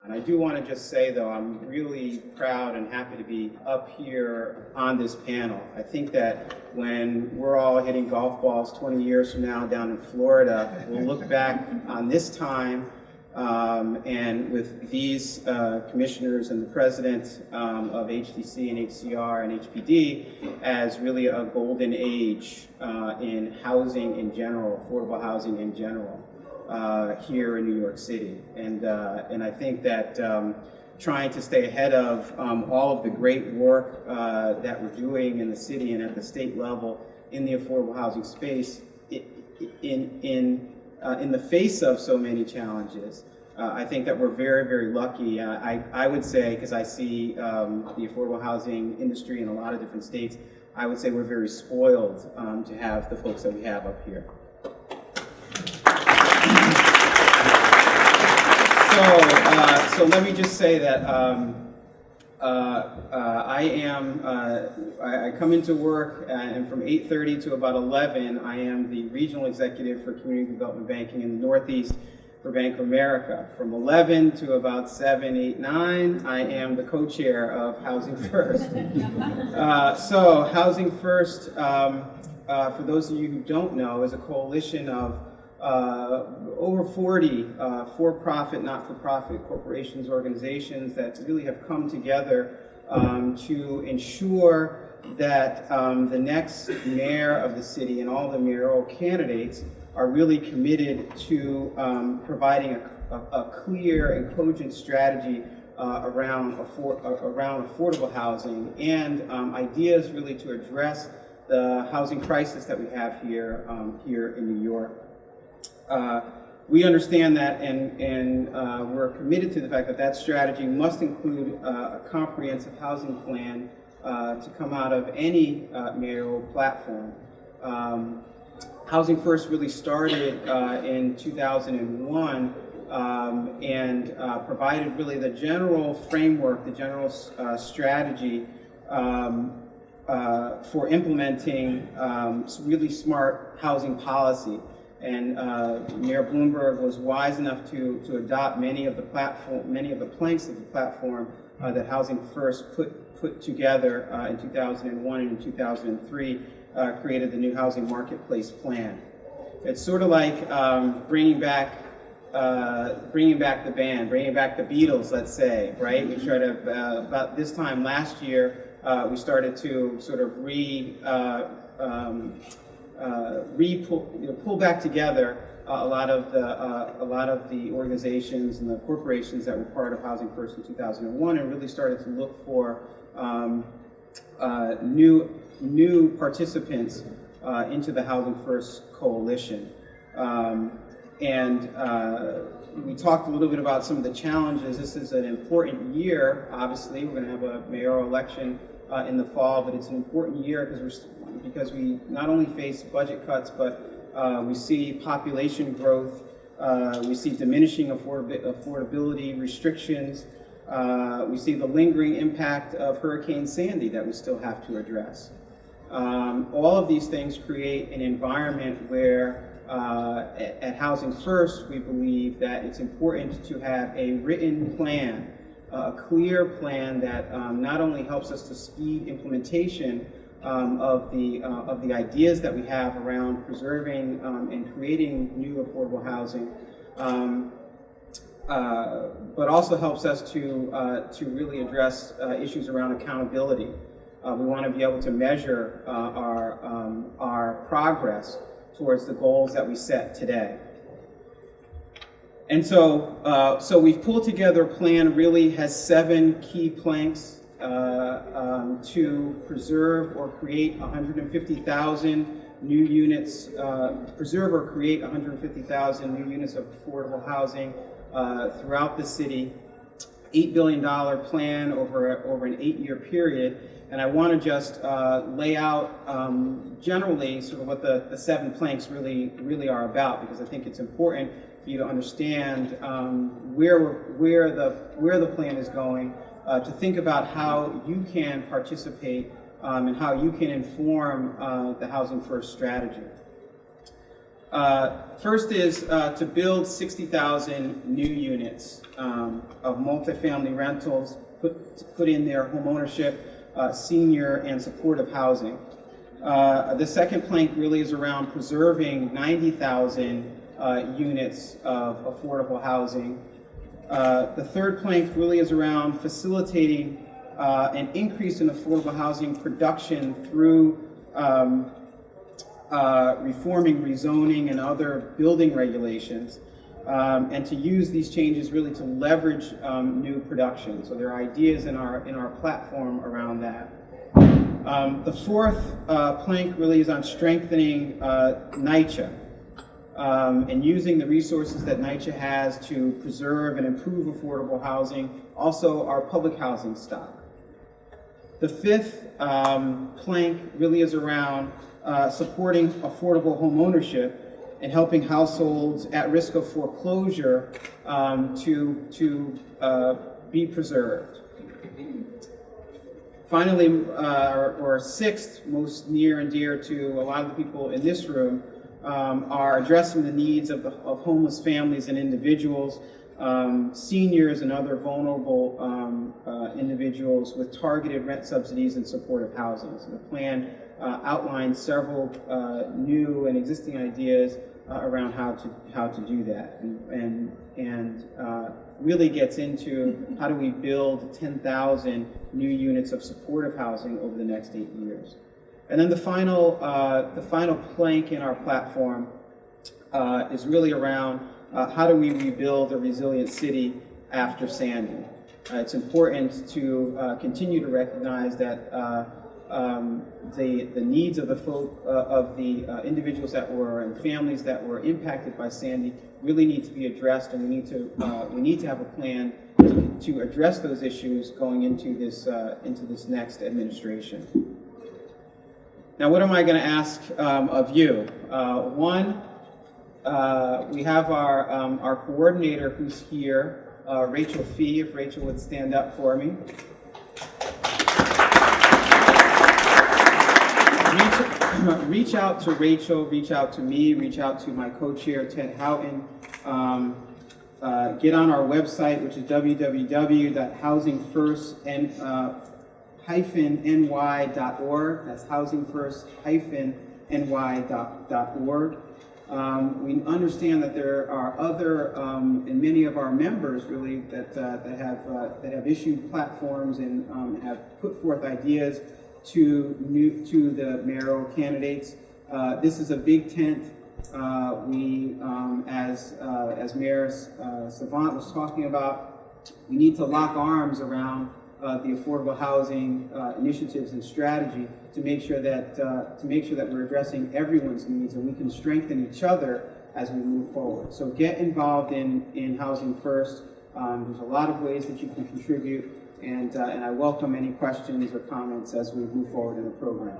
And I do want to just say, though, I'm really proud and happy to be up here on this panel. I think that when we're all hitting golf balls 20 years from now down in Florida, we'll look back on this time and with these commissioners and the president of HDC and HCR and HPD as really a golden age in housing in general, affordable housing in general. Here in New York City, and I think that trying to stay ahead of all of the great work that we're doing in the city and at the state level in the affordable housing space, in the face of so many challenges, I think that we're very, very lucky. I would say, because I see the affordable housing industry in a lot of different states, I would say we're very spoiled to have the folks that we have up here. So let me just say that I come into work and from 8:30 to about 11, I am the regional executive for community development banking in the Northeast for Bank of America. From 11 to about 7, 8, 9, I am the co-chair of Housing First. So Housing First, for those of you who don't know, is a coalition of over 40 for-profit, not-for-profit corporations, organizations that really have come together to ensure that the next mayor of the city and all the mayoral candidates are really committed to providing a clear and cogent strategy around affordable housing and ideas really to address the housing crisis that we have here in New York. We understand that, and we're committed to the fact that that strategy must include a comprehensive housing plan to come out of any mayoral platform. Housing First really started in 2001 and provided really the general framework, the general strategy for implementing really smart housing policy. And Mayor Bloomberg was wise enough to adopt many of the planks of the platform that Housing First put together in 2001 and in 2003, created the new housing marketplace plan. It's sort of like bringing back the band, bringing back the Beatles, let's say, right? We tried to about this time last year, we started to sort of pull back together a lot of the organizations and the corporations that were part of Housing First in 2001, and really started to look for new participants into the Housing First coalition. We talked a little bit about some of the challenges. This is an important year. Obviously, we're going to have a mayoral election in the fall, but it's an important year because we not only face budget cuts, but we see population growth, we see diminishing affordability restrictions, we see the lingering impact of Hurricane Sandy that we still have to address. All of these things create an environment where at Housing First, we believe that it's important to have a written plan, a clear plan that not only helps us to speed implementation of the ideas that we have around preserving and creating new affordable housing, but also helps us to really address issues around accountability. We want to be able to measure our progress towards the goals that we set today. And so we've pulled together a plan, really has 7 key planks to preserve or create 150,000 new units, preserve or create 150,000 new units of affordable housing throughout the city. $8 billion plan over an 8-year period. And I want to just lay out generally sort of what the 7 planks really are about, because I think it's important for you to understand where the plan is going, to think about how you can participate and how you can inform the Housing First strategy. First is to build 60,000 new units of multifamily rentals, put in their homeownership, senior and supportive housing. The second plank really is around preserving 90,000 units of affordable housing. The third plank really is around facilitating an increase in affordable housing production through reforming rezoning and other building regulations, and to use these changes really to leverage new production. So there are ideas in our platform around that. The fourth plank really is on strengthening NYCHA and using the resources that NYCHA has to preserve and improve affordable housing, also our public housing stock. The fifth plank really is around supporting affordable home ownership and helping households at risk of foreclosure to be preserved. Finally, or sixth, most near and dear to a lot of the people in this room, are addressing the needs of homeless families and individuals, seniors and other vulnerable individuals with targeted rent subsidies and supportive housing. So the plan outlines several new and existing ideas around how to do that, and really gets into how do we build 10,000 new units of supportive housing over the next 8 years. And then the final plank in our platform is really around how do we rebuild a resilient city after Sandy. It's important to continue to recognize that the needs of the individuals that were and families that were impacted by Sandy really need to be addressed, and we need to have a plan to address those issues going into this next administration. Now, what am I going to ask of you? One, we have our coordinator who's here, Rachel Fee, if Rachel would stand up for me. Reach out to Rachel, reach out to me, reach out to my co-chair, Ted Houghton. Get on our website, which is www.housingfirst-ny.org. That's housingfirst-ny.org. We understand that there are other, and many of our members really that have issued platforms and have put forth ideas to the mayoral candidates. This is a big tent. As Mayor Savant was talking about, we need to lock arms around the affordable housing initiatives and strategy to make sure that we're addressing everyone's needs, and we can strengthen each other as we move forward. So get involved in Housing First. There's a lot of ways that you can contribute, and I welcome any questions or comments as we move forward in the program.